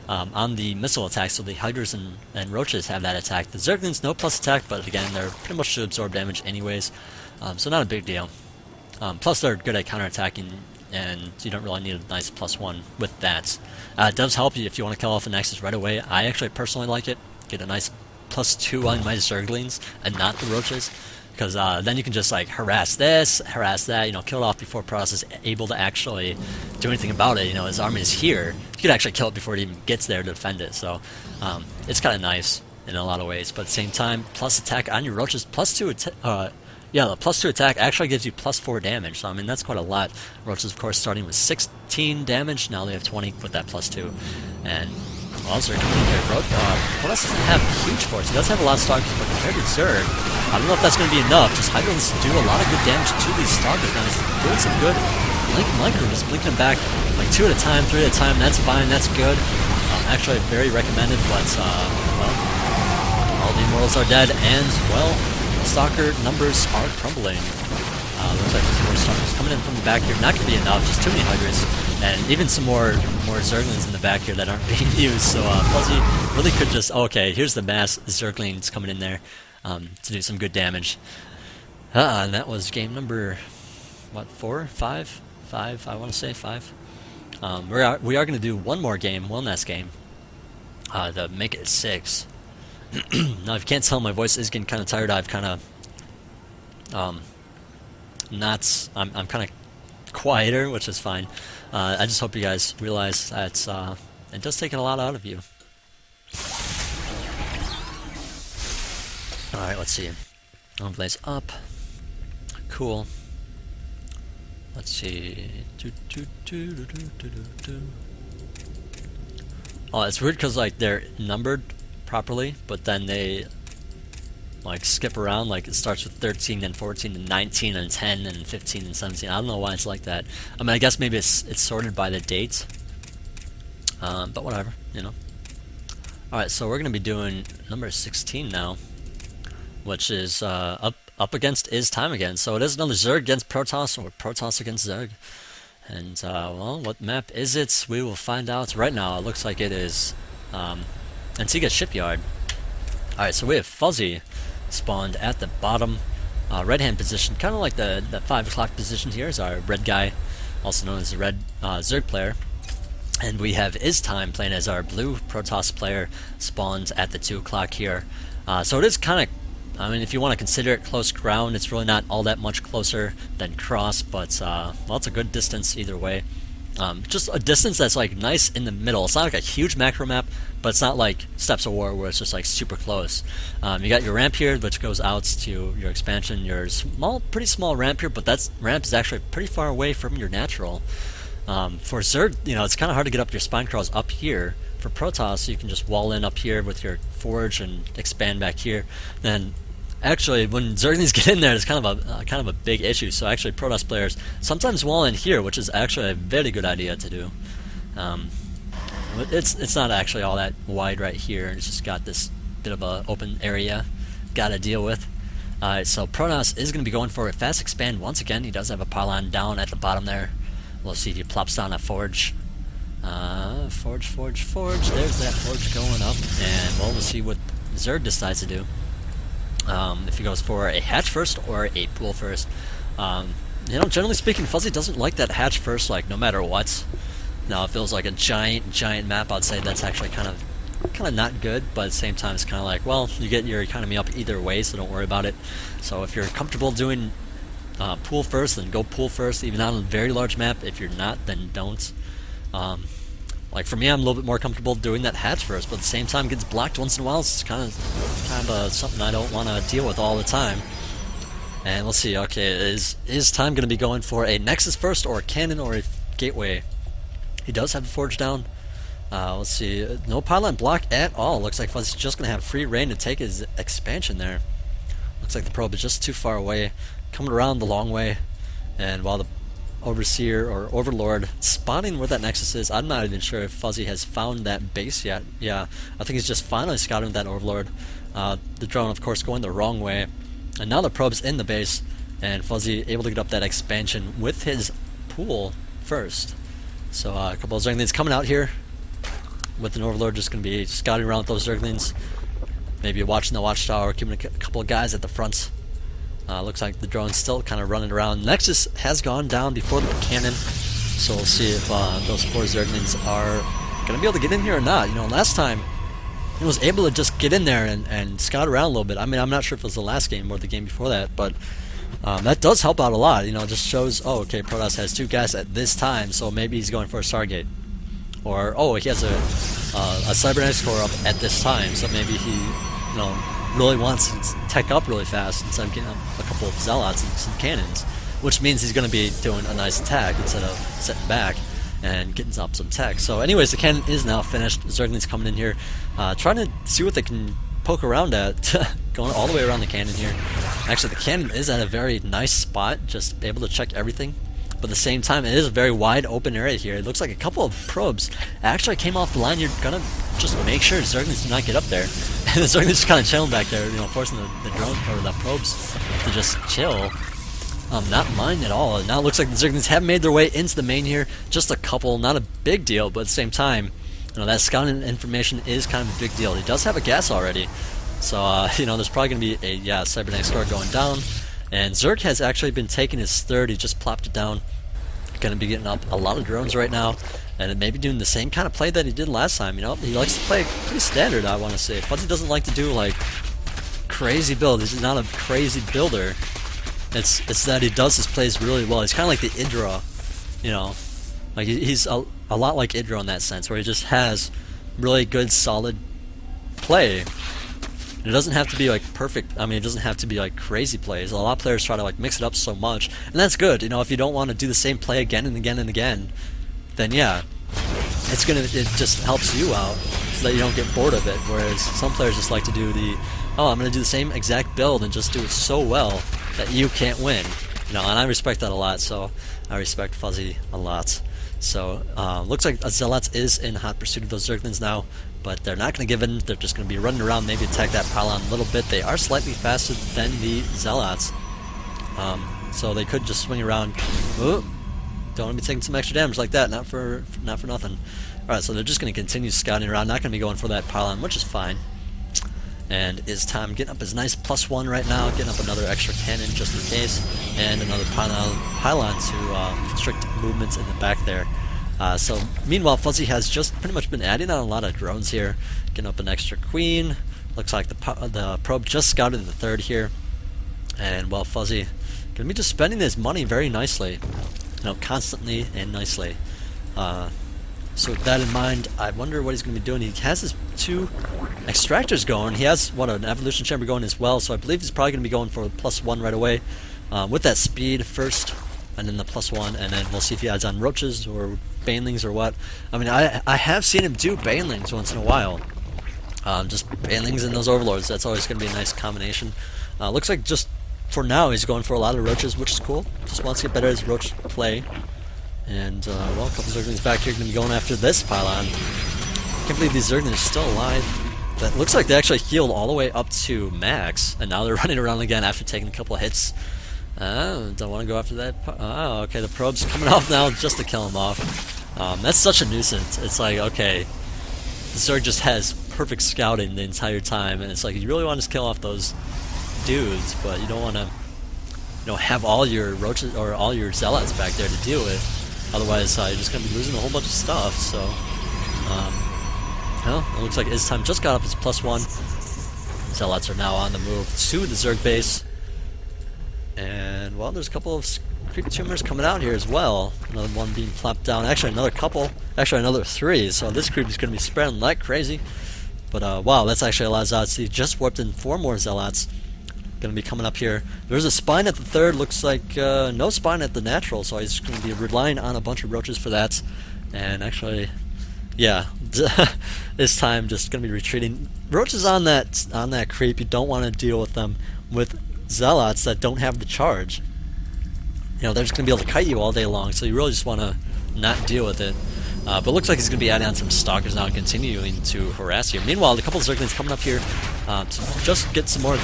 A: on the missile attack, so the Hydras and roaches have that attack. The Zerglings, no plus attack, but again, they're pretty much to absorb damage anyways, so not a big deal. Plus, they're good at counterattacking, and you don't really need a nice +1 with that. It does help you if you want to kill off a Nexus right away. I actually personally like it. Get a nice +2 on my Zerglings and not the roaches, because then you can just like harass this, harass that, you know, kill it off before Protoss is able to actually do anything about it. You know, his army is here. You could actually kill it before it even gets there to defend it. So it's kind of nice in a lot of ways. But at the same time, plus attack on your roaches, +2 yeah, the +2 attack actually gives you +4 damage, so I mean that's quite a lot. Roaches, of course, starting with 16 damage, now they have 20 with that +2. And also coming in here, Protoss doesn't have a huge force. He does have a lot of stalkers, but compared to Zerg, I don't know if that's going to be enough. Just Hydras do a lot of good damage to these stalkers. Now he's doing some good micro, just blinking them back like 2 at a time, 3 at a time. That's fine, that's good. Actually, very recommended, but well, all the immortals are dead, and well, stalker numbers are crumbling. Looks like there's more stalkers coming in from the back here. Not going to be enough, just too many Hydras. And even some more Zerglings in the back here that aren't being used. So Fuzzy really could just... Oh, okay, here's the mass Zerglings coming in there to do some good damage. And that was game number, what, 4? 5? 5, I want to say 5. We are going to do one more game, one last game, to make it 6. Now, if you can't tell, my voice is getting kind of tired. I've kind of I'm kind of quieter, which is fine. I just hope you guys realize that it does take a lot out of you. Alright, let's see. Overlays up. Cool. Let's see. Oh, it's weird because like they're numbered properly, but then they like skip around. Like it starts with 13 and 14 and 19 and 10 and 15 and 17. I don't know why it's like that. I mean, I guess maybe it's sorted by the date, but whatever, you know. Alright, so we're gonna be doing number 16 now, which is up against Is Time again. So it is another Zerg against Protoss, or Protoss against Zerg. And well, what map is it? We will find out right now. It looks like it is Antigua Shipyard. Alright, so we have Fuzzy spawned at the bottom right-hand position, kind of like the 5 o'clock position here is our red guy, also known as the red Zerg player. And we have Is Time playing as our blue Protoss player, spawned at the 2 o'clock here. So it is kind of, I mean, if you want to consider it close ground, it's really not all that much closer than cross, but well, it's a good distance either way. Just a distance that's like nice in the middle. It's not like a huge macro map, but it's not like Steps of War where it's just like super close. You got your ramp here, which goes out to your expansion. Your pretty small ramp here, but that ramp is actually pretty far away from your natural. For Zerg, you know, it's kind of hard to get up your spine crawls up here. For Protoss, you can just wall in up here with your forge and expand back here. Then actually, when Zerglings get in there, it's kind of a big issue. So actually, Protoss players sometimes wall in here, which is actually a very good idea to do. It's not actually all that wide right here. It's just got this bit of a open area got to deal with. Alright, so Protoss is going to be going for a fast expand once again. He does have a pylon down at the bottom there. We'll see if he plops down a forge. Forge. There's that forge going up, and well, we'll see what Zerg decides to do. If he goes for a hatch first or a pool first. You know, generally speaking, Fuzzy doesn't like that hatch first, like no matter what. Now, it feels like a giant map. I'd say that's actually kind of not good, but at the same time, it's kind of like, well, you get your economy up either way, so don't worry about it. So if you're comfortable doing pool first, then go pool first, even on a very large map. If you're not, then don't. Like for me, I'm a little bit more comfortable doing that hatch first, but at the same time, it gets blocked once in a while. So it's kind of something I don't want to deal with all the time. And let's see. Okay, is Time going to be going for a Nexus first, or a Cannon, or a Gateway? He does have the forge down. Let's see. No pylon block at all. Looks like Fuzzy's just going to have free reign to take his expansion there. Looks like the probe is just too far away, coming around the long way. And while the Overseer or Overlord spawning where that Nexus is, I'm not even sure if Fuzzy has found that base yet. Yeah, I think he's just finally scouting that Overlord. The drone, of course, going the wrong way. And now the probe's in the base, and Fuzzy able to get up that expansion with his pool first. So a couple of Zerglings coming out here with an Overlord, just going to be scouting around with those Zerglings. Maybe watching the watchtower, keeping a couple of guys at the front. Looks like the drone's still kind of running around. Nexus has gone down before the cannon, so we'll see if those 4 Zerglings are going to be able to get in here or not. You know, last time he was able to just get in there and scout around a little bit. I mean, I'm not sure if it was the last game or the game before that, but that does help out a lot. You know, it just shows, oh, okay, Protoss has 2 guys at this time, so maybe he's going for a Stargate. Or, oh, he has a Cybernetics core up at this time, so maybe he, you know, really wants to tech up really fast instead of getting a couple of Zealots and some cannons, which means he's going to be doing a nice attack instead of sitting back and getting up some tech. So anyways, the cannon is now finished. Zergling's coming in here, trying to see what they can poke around at, going all the way around the cannon here. Actually, the cannon is at a very nice spot, just able to check everything. But at the same time, it is a very wide open area here. It looks like a couple of probes actually came off the line. You're gonna just make sure Zerglings do not get up there. And the Zerglings just kind of chilling back there, you know, forcing the drone or the probes to just chill. Not mine at all. Now it looks like the Zerglings have made their way into the main here. Just a couple, not a big deal, but at the same time, you know, that scouting information is kind of a big deal. He does have a gas already, so you know, there's probably going to be a Cybernetics score going down. And Zerg has actually been taking his 3rd. He just plopped it down. Going to be getting up a lot of drones right now, and it may be doing the same kind of play that he did last time. You know, he likes to play pretty standard, I want to say. Fuzzy doesn't like to do like crazy build. He's not a crazy builder. It's that he does his plays really well. He's kind of like the Idra, you know, like he's a lot like Idra in that sense, where he just has really good, solid play. And it doesn't have to be like perfect. I mean, it doesn't have to be like crazy plays. A lot of players try to like mix it up so much, and that's good. You know, if you don't want to do the same play again and again and again, then yeah, it just helps you out so that you don't get bored of it. Whereas some players just like to do I'm gonna do the same exact build and just do it so well that you can't win. You know, and I respect that a lot. So I respect Fuzzy a lot. So looks like Zealots is in hot pursuit of those Zerglings now, but they're not going to give in. They're just going to be running around, maybe attack that pylon a little bit. They are slightly faster than the Zealots, so they could just swing around. Ooh, don't want to be taking some extra damage like that. Not for nothing. All right, so they're just going to continue scouting around. Not going to be going for that pylon, which is fine. And is time getting up his nice +1 right now, getting up another extra cannon just in case, and another pylon to constrict movements in the back there. So meanwhile, Fuzzy has just pretty much been adding on a lot of drones here, getting up an extra queen. Looks like the probe just scouted the 3rd here, and well, Fuzzy gonna be just spending his money very nicely, you know, constantly and nicely. So with that in mind, I wonder what he's going to be doing. He has his 2 extractors going. He has, an evolution chamber going as well, so I believe he's probably going to be going for a +1 right away. With that speed first, and then the +1, and then we'll see if he adds on roaches or banelings or what. I mean, I have seen him do banelings once in a while. Just banelings and those overlords, that's always going to be a nice combination. Looks like just for now he's going for a lot of roaches, which is cool. Just wants to get better at his roach play. And, well, a couple Zerglings back here going to be going after this pylon. Can't believe these Zerglings are still alive. That looks like they actually healed all the way up to max, and now they're running around again after taking a couple of hits. Don't want to go after that. Oh, okay, the probe's coming off now just to kill him off. That's such a nuisance. It's like, okay, the Zerg just has perfect scouting the entire time, and it's like, you really want to kill off those dudes, but you don't want to, have all your roaches or all your Zealots back there to deal with. Otherwise, you're just going to be losing a whole bunch of stuff, so... well, it looks like his time just got up his +1. Zealots are now on the move to the Zerg base. And, well, there's a couple of creep tumors coming out here as well. Another one being plopped down. Actually, another couple. Actually, another 3. So this creep is going to be spreading like crazy. But, wow, that's actually a lot of Zealots. He just warped in 4 more Zealots. Going to be coming up here. There's a spine at the 3rd. Looks like no spine at the natural. So he's going to be relying on a bunch of roaches for that. And actually... yeah, this time just gonna be retreating. Roaches on that creep, you don't want to deal with them with Zealots that don't have the charge. They're just gonna be able to kite you all day long, so you really just want to not deal with it. But it looks like he's going to be adding on some stalkers now and continuing to harass here. Meanwhile, a couple of Zerglings coming up here to just get some more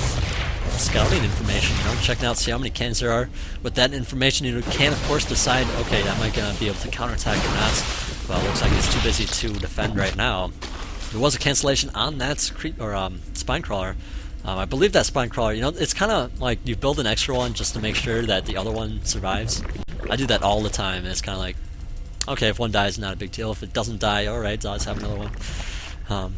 A: scouting information, checking out, see how many cannons there are. With that information, you can, of course, decide, okay, am I going to be able to counterattack or not? Well, it looks like he's too busy to defend right now. There was a cancellation on that spine crawler. I believe that spine crawler, it's kind of like you build an extra one just to make sure that the other one survives. I do that all the time, and it's kind of like, okay, if one dies, not a big deal. If it doesn't die, alright, so I'll just have another one.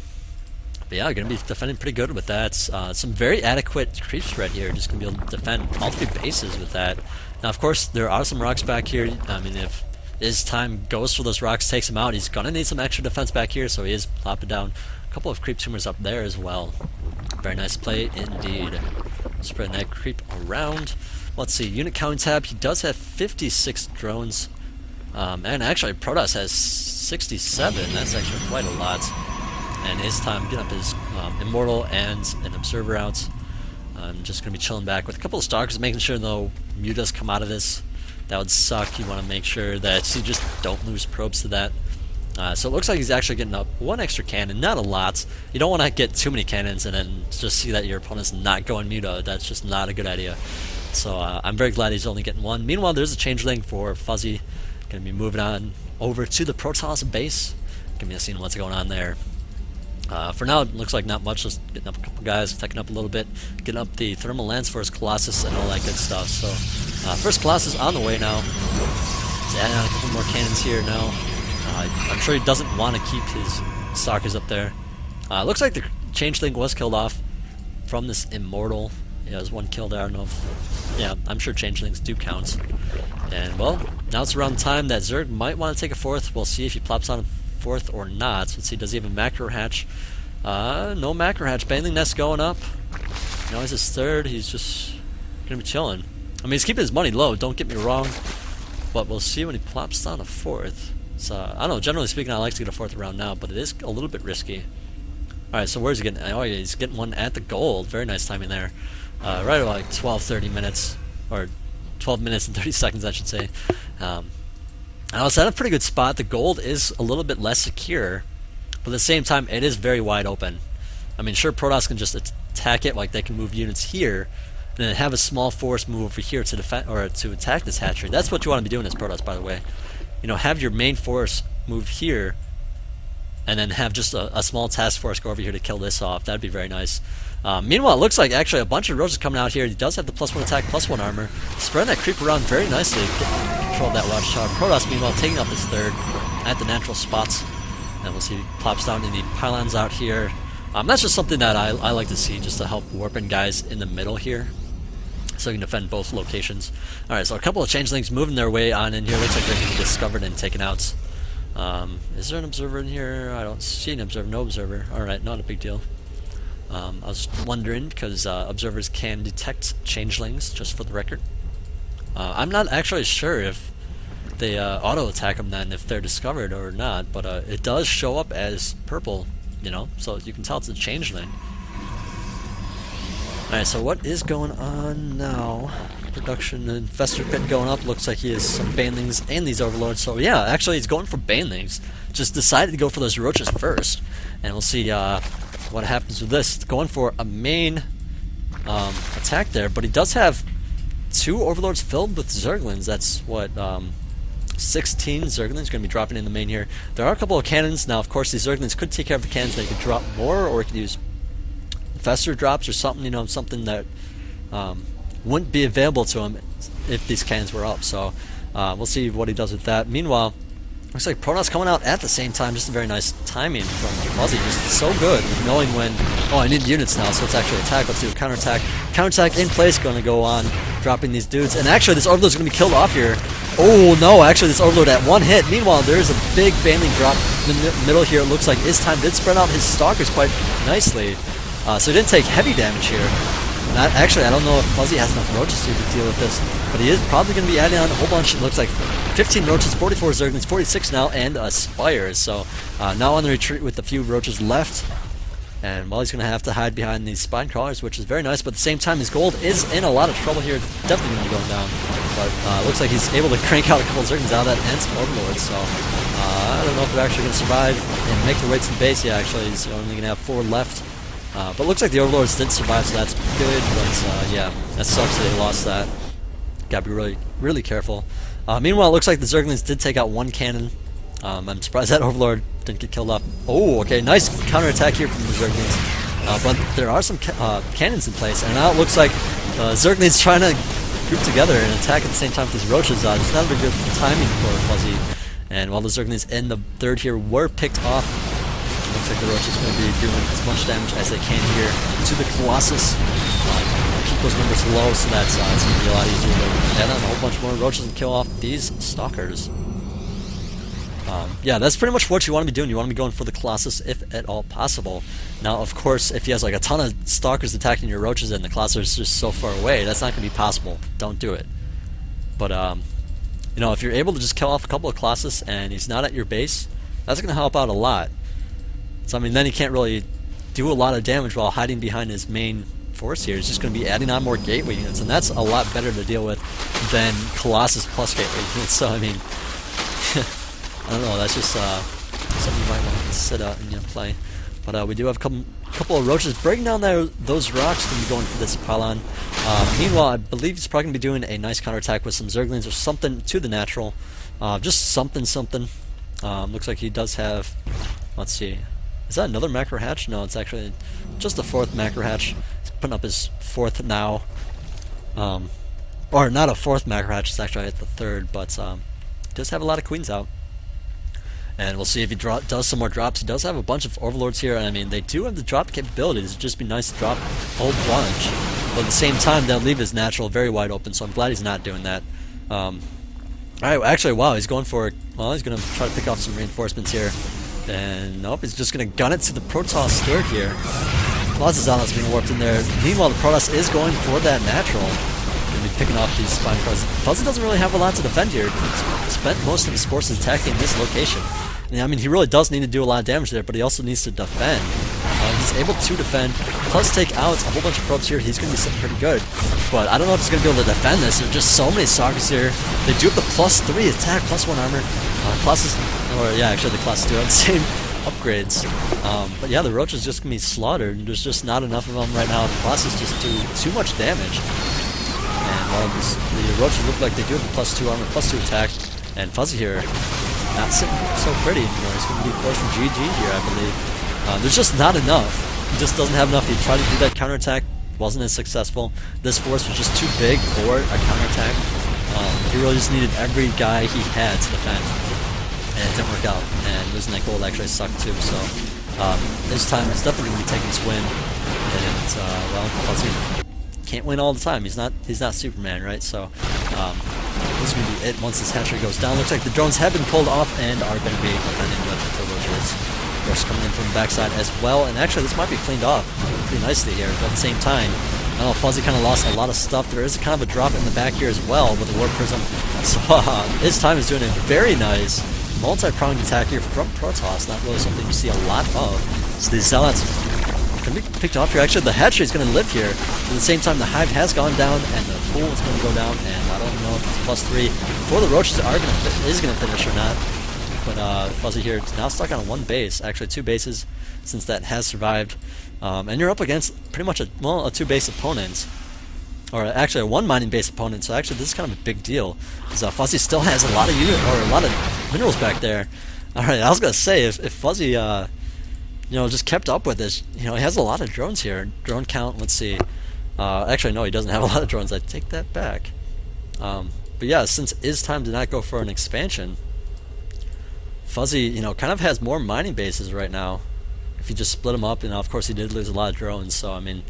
A: But yeah, going to be defending pretty good with that. Some very adequate creep spread here, just going to be able to defend all three bases with that. Now, of course, there are some rocks back here. I mean, if his time goes for those rocks, takes him out, he's going to need some extra defense back here, so he is plopping down a couple of creep tumors up there as well. Very nice play indeed. Spreading that creep around. Let's see, unit counting tab, he does have 56 drones. And actually, Protoss has 67. That's actually quite a lot. And his time getting up his Immortal and an Observer out. I'm just going to be chilling back with a couple of Stalkers, making sure no mutas come out of this. That would suck. You want to make sure that you just don't lose probes to that. So it looks like he's actually getting up one extra cannon, not a lot. You don't want to get too many cannons and then just see that your opponent's not going muta. That's just not a good idea. So I'm very glad he's only getting one. Meanwhile, there's a changeling for Fuzzy. Going to be moving on over to the Protoss base. Give me a scene what's going on there. For now, it looks like not much. Just getting up a couple guys, taking up a little bit, getting up the thermal lance for his Colossus and all that good stuff. So first Colossus on the way now. He's adding on a couple more cannons here now. I'm sure he doesn't want to keep his Stalkers up there. Looks like the changeling was killed off from this Immortal. Yeah, there's one kill there. I don't know if... Yeah, I'm sure changelings do count. And, well, now it's around the time that Zerg might want to take a fourth. We'll see if he plops on a fourth or not. Let's see, does he have a macro hatch? No macro hatch. Banding nest going up. Now he's his third. He's just going to be chilling. I mean, he's keeping his money low, don't get me wrong. But we'll see when he plops down a fourth. So, I don't know, generally speaking, I like to get a fourth around now, but it is a little bit risky. Alright, so where's he getting? Oh, yeah, he's getting one at the gold. Very nice timing there. Right about like 12-30 minutes, or 12 minutes and 30 seconds, I should say. I was at a pretty good spot. The gold is a little bit less secure, but at the same time, it is very wide open. I mean, sure, Protoss can just attack it, like they can move units here, and then have a small force move over here to defend or to attack this hatchery. That's what you want to be doing as Protoss, by the way. Have your main force move here, and then have just a small task force go over here to kill this off. That'd be very nice. Meanwhile, it looks like actually a bunch of roaches coming out here. He does have the +1 attack, +1 armor. Spreading that creep around very nicely. Control that watchtower. Protoss, meanwhile, taking up his third at the natural spots. And we'll see he plops down in the pylons out here. That's just something that I like to see, just to help warping guys in the middle here, so you can defend both locations. Alright, so a couple of changelings moving their way on in here. Looks like they're getting discovered and taken out. Is there an observer in here? I don't see an observer. No observer. Alright, not a big deal. I was wondering, because observers can detect changelings, just for the record. I'm not actually sure if they auto-attack them then, if they're discovered or not, but it does show up as purple, so you can tell it's a changeling. Alright, so what is going on now? Production infestor pit going up. Looks like he has some banelings and these overlords. So yeah, actually he's going for banelings. Just decided to go for those roaches first. And we'll see what happens with this. Going for a main attack there, but he does have 2 overlords filled with zerglings. That's what 16 zerglings going to be dropping in the main here. There are a couple of cannons. Now of course these zerglings could take care of the cannons. They could drop more, or he could use infestor drops or something, something that wouldn't be available to him if these cannons were up. So we'll see what he does with that. Meanwhile, looks like Protoss coming out at the same time. Just a very nice timing from Fuzzy. Just so good, knowing when, oh, I need units now, so let's actually attack. Let's do a counterattack. Counterattack in place, going to go on, dropping these dudes. And actually, this Overlord's going to be killed off here. Oh, no, actually, this Overlord at 1 hit. Meanwhile, there's a big banding drop in the middle here. It looks like his time did spread out his Stalkers quite nicely. So he didn't take heavy damage here. Actually, I don't know if Fuzzy has enough roaches to deal with this, but he is probably going to be adding on a whole bunch. It looks like 15 roaches, 44 zerglings, 46 now, and spires. So now on the retreat with a few roaches left. And well, he's going to have to hide behind these spine crawlers, which is very nice, but at the same time, his gold is in a lot of trouble here. Definitely going to be going down. but looks like he's able to crank out a couple of Zerglings out of that and some Overlords, so I don't know if they're actually going to survive and make their way to the base. Yeah, actually, he's only going to have 4 left. But looks like the Overlords did survive, so that's good, but yeah, that sucks that they lost that. Gotta be really, really careful. Meanwhile, it looks like the Zerglings did take out 1 cannon. I'm surprised that Overlord didn't get killed off. Oh, okay, nice counterattack here from the Zerglings. But there are some cannons in place, and now it looks like Zerglings trying to group together and attack at the same time with these roaches. It's not a very good timing for Fuzzy. And while the Zerglings in the third here were picked off, it looks like the roaches are going to be doing as much damage as they can here to the Colossus. Keep those numbers low so that it's going to be a lot easier to add on a whole bunch more roaches and kill off these stalkers. Yeah, that's pretty much what you want to be doing. You want to be going for the Colossus if at all possible. Now, of course, if he has like a ton of stalkers attacking your roaches and the Colossus is just so far away, that's not going to be possible. Don't do it. But, you know, if you're able to just kill off a couple of Colossus and he's not at your base, that's going to help out a lot. So, I mean, then he can't really do a lot of damage while hiding behind his main force here. He's just going to be adding on more gateway units, and that's a lot better to deal with than Colossus plus gateway units. So, I mean, I don't know, that's just something you might want to consider in your play. But we do have a couple of roaches breaking down those rocks. Going to be going for this pylon. Meanwhile, I believe he's probably going to be doing a nice counterattack with some Zerglings or something to the natural. Just something. Looks like he does have, let's see, is that another macro hatch? No, it's actually just a 4th macro hatch. He's putting up his 4th now. Or not a 4th macro hatch, it's actually at the 3rd, but he does have a lot of queens out. And we'll see if he does some more drops. He does have a bunch of Overlords here. I mean, they do have the drop capabilities. It'd just be nice to drop a whole bunch. But at the same time, they'll leave his natural very wide open, so I'm glad he's not doing that. Alright, actually, wow, he's going for, well, he's going to try to pick off some reinforcements here. And nope, he's just going to gun it to the Protoss third here. Lots of Zealots being warped in there. Meanwhile, the Protoss is going for that natural. Going to be picking off these Spine Cars. Fuzzy doesn't really have a lot to defend here. He's spent most of his forces attacking this location. I mean, he really does need to do a lot of damage there, but he also needs to defend. He's able to defend, plus take out a whole bunch of probes here. He's going to be sitting pretty good. But I don't know if he's going to be able to defend this. There are just so many stalkers here. They do have the +3 attack, +1 armor. Colossus, or yeah, actually the Colossus do have the same upgrades. But yeah, the Roach is just going to be slaughtered. There's just not enough of them right now. The Colossus just do too much damage. And the Roaches look like they do have the +2 armor, +2 attack. And Fuzzy here, not sitting so pretty. You know, he's going to be forced from GG here, I believe. There's just not enough. He just doesn't have enough. He tried to do that counterattack, wasn't as successful. This force was just too big for a counterattack. He really just needed every guy he had to defend, and it didn't work out. And losing that gold actually sucked too. So this time it's definitely going to be taking his win. And well, Fuzzy can't win all the time. He's not Superman, right? So this is going to be it once this hatchery goes down. Looks like the drones have been pulled off and are going to be defending with the Roaches. Of course, coming in from the backside as well. And actually, this might be cleaned off pretty nicely here. But at the same time, I know Fuzzy kind of lost a lot of stuff. There is a kind of a drop in the back here as well with the Warp Prism. So his time is doing a very nice multi-pronged attack here from Protoss. Not really something you see a lot of. So these Zealots can be picked off here. Actually, the hatchery is going to live here. At the same time, the Hive has gone down, and the pool is going to go down. And I don't know if it's +3 before the Roaches is going to finish or not. But Fuzzy here is now stuck on 1 base. Actually, 2 bases, since that has survived. And you're up against pretty much a 2-base opponent. Or actually a 1 mining base opponent, so actually this is kind of a big deal. Because Fuzzy still has a lot of a lot of minerals back there. Alright, I was gonna say if Fuzzy just kept up with this, he has a lot of drones here. Drone count, let's see. Actually no, he doesn't have a lot of drones, I take that back. But yeah, since it's time to not go for an expansion, Fuzzy, kind of has more mining bases right now. If you just split them up, of course he did lose a lot of drones, so I mean,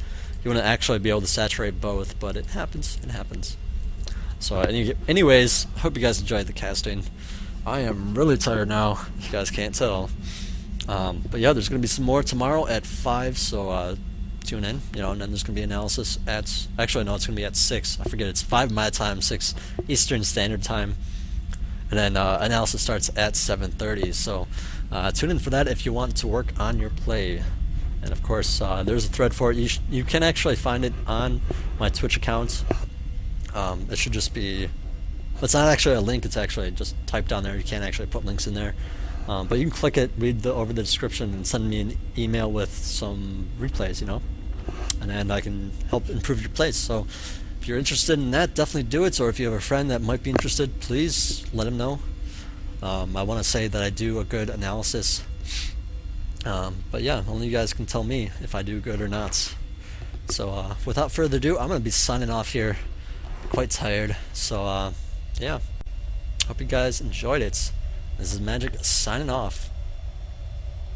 A: you wouldn't actually be able to saturate both, but it happens. It happens. So anyways, hope you guys enjoyed the casting. I am really tired now, if you guys can't tell. But yeah, there's going to be some more tomorrow at 5, so tune in, and then there's going to be analysis at, actually no, it's going to be at 6. I forget, it's 5 my time, 6 Eastern Standard Time. And then analysis starts at 7:30, so tune in for that if you want to work on your play. And of course, there's a thread for it. You can actually find it on my Twitch account. It should just be It's not actually a link, it's actually just typed down there. You can't actually put links in there. But you can click it, read over the description, and send me an email with some replays, and then I can help improve your plays. So if you're interested in that, definitely do it. Or if you have a friend that might be interested, please let him know. I want to say that I do a good analysis. But yeah, only you guys can tell me if I do good or not. So without further ado, I'm going to be signing off here. Quite tired. So yeah, hope you guys enjoyed it. This is Magic signing off.